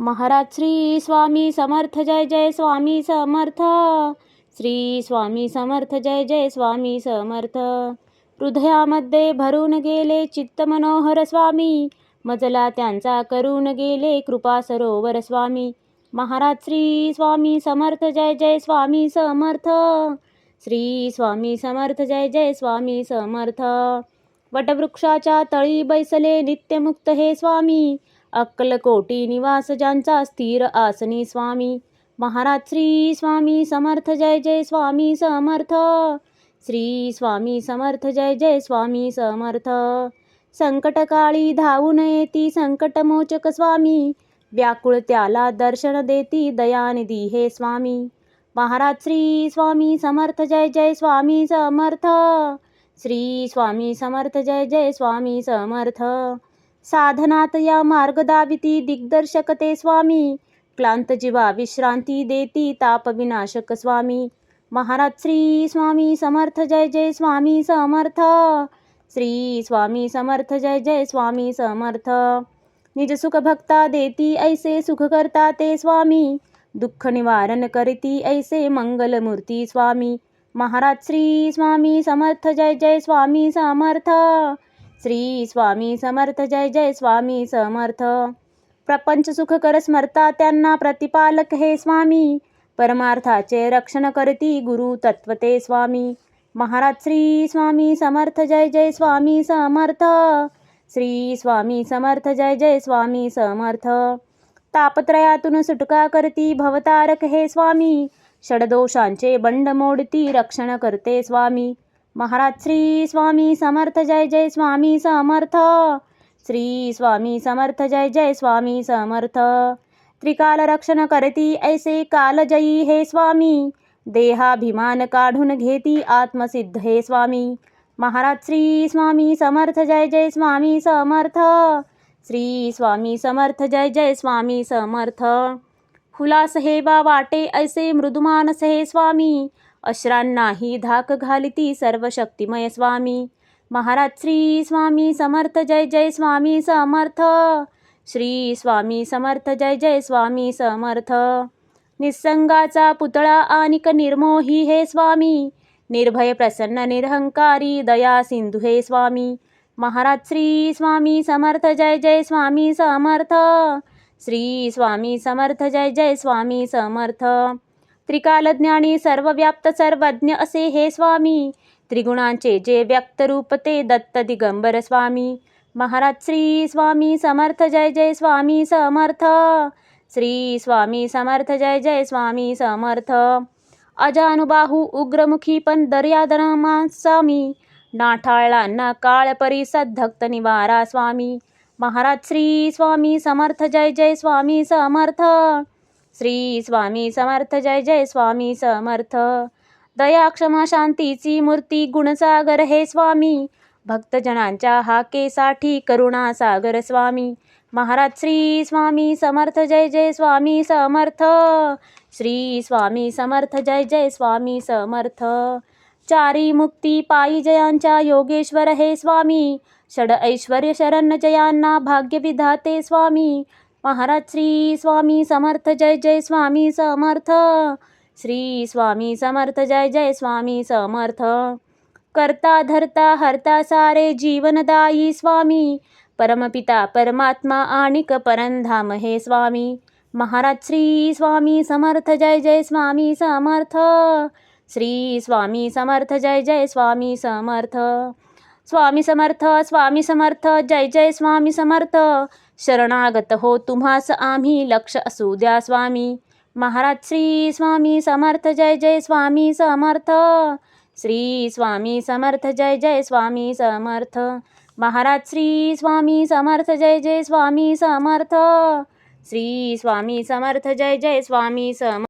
महाराज श्री स्वामी समर्थ जय जय स्वामी समर्थ. श्री स्वामी समर्थ जय जय स्वामी समर्थ. हृदयामध्ये भरून गेले चित्त मनोहर स्वामी, मजला त्यांचा करून गेले कृपा सरोवर स्वामी. महाराज श्री स्वामी समर्थ जय जय स्वामी समर्थ. श्री स्वामी समर्थ जय जय स्वामी समर्थ. वटवृक्षाच्या तळी बैसले नित्यमुक्त हे स्वामी, अक्कलकोटी निवास ज्यांचा स्थिर आसनी स्वामी. महाराज श्री स्वामी समर्थ जय जय स्वामी समर्थ. श्री स्वामी समर्थ जय जय स्वामी समर्थ. संकटकाळी धावून येती संकटमोचक स्वामी, व्याकुळ त्याला दर्शन देती दयानिधी हे स्वामी. महाराज श्री स्वामी समर्थ जय जय स्वामी समर्थ. श्री स्वामी समर्थ जय जय स्वामी समर्थ. साधनात या मार्ग दाविती दिग्दर्शक ते स्वामी, क्लांत जीवा विश्रांती देती ताप विनाशक स्वामी. महाराज श्री स्वामी समर्थ जय जय स्वामी समर्थ. श्री स्वामी समर्थ जय जय स्वामी समर्थ. निज सुख भक्ता देती ऐसे सुख करता ते स्वामी, दुःख निवारण करती ऐसे मंगलमूर्ती स्वामी. महाराज श्री स्वामी समर्थ जय जय स्वामी समर्थ. श्री स्वामी समर्थ जय जय स्वामी समर्थ. प्रपंच सुख कर स्मरता त्यांना प्रतिपालक हे स्वामी, परमार्थाचे रक्षण करती गुरु तत्वते स्वामी. महाराज श्री स्वामी समर्थ जय जय स्वामी समर्थ. श्री स्वामी समर्थ जय जय स्वामी समर्थ. तापत्रयातून सुटका करती भवतारक हे स्वामी, षडदोषांचे बंड मोडती रक्षण करते स्वामी. महाराज श्री स्वामी समर्थ जय जय स्वामी समर्थ. श्री स्वामी समर्थ जय जय स्वामी समर्थ. त्रिकाल रक्षण करती ऐसे कालजयी हे स्वामी, देहाभिमान काढून घेती आत्मसिद्ध हे स्वामी. महाराज श्री स्वामी समर्थ जय जय स्वामी समर्थ. श्री स्वामी समर्थ जय जय स्वामी समर्थ. हुलास हे बा वाटे ऐसे मृदुमानस हे स्वामी, अश्रांनाही धाक घालिती सर्व शक्तिमय स्वामी. महाराज श्री स्वामी समर्थ जय जय स्वामी समर्थ. श्री स्वामी समर्थ जय जय स्वामी समर्थ. निसंगाचा पुतळा आनिक निर्मोही हे स्वामी, निर्भय प्रसन्न निरहंकारी दया सिंधू हे स्वामी. महाराज श्री स्वामी समर्थ जय जय स्वामी समर्थ. श्री स्वामी समर्थ जय जय स्वामी समर्थ. त्रिकालज्ञानी सर्वव्याप्त सर्वज्ञ असे हे स्वामी, त्रिगुणांचे जे व्यक्त रूप ते दत्त दिगंबर स्वामी. महाराज श्री स्वामी समर्थ जय जय स्वामी समर्थ. श्री स्वामी समर्थ जय जय स्वामी समर्थ. अजानुबाहू उग्रमुखी पण दर्यादनमा स्वामी, नाठाळला ना काळ परिसद धक्त निवारा स्वामी. महाराज श्री स्वामी समर्थ जय जय स्वामी समर्थ. श्री स्वामी समर्थ जय जय स्वामी समर्थ. दया क्षमा शांतीची मूर्ती गुणसागर हे स्वामी, भक्तजनांच्या हाकेसाठी करुणा सागर स्वामी. महाराज श्री स्वामी समर्थ जय जय स्वामी समर्थ. श्री स्वामी समर्थ जय जय स्वामी समर्थ. चारी मुक्ती पायी जयांच्या योगेश्वर हे स्वामी, षड ऐश्वर्य शरण जयांना भाग्य विधाते स्वामी. महाराज श्री स्वामी समर्थ जय जय स्वामी समर्थ. श्री स्वामी समर्थ जय जय स्वामी समर्थ. करता धरता हरता सारे जीवनदायी स्वामी, परमपिता परमात्मा आणिक परंधाम हे स्वामी. महाराज श्री स्वामी समर्थ जय जय स्वामी समर्थ. श्री स्वामी समर्थ जय जय स्वामी समर्थ. स्वामी समर्थ स्वामी समर्थ जय जय स्वामी समर्थ. शरणागत हो तुम्हास आम्ही लक्ष असू द्या स्वामी. महाराज श्री स्वामी समर्थ जय जय स्वामी समर्थ. श्री स्वामी समर्थ जय जय स्वामी समर्थ. महाराज श्री स्वामी समर्थ जय जय स्वामी समर्थ. श्री स्वामी समर्थ जय जय स्वामी समर्थ.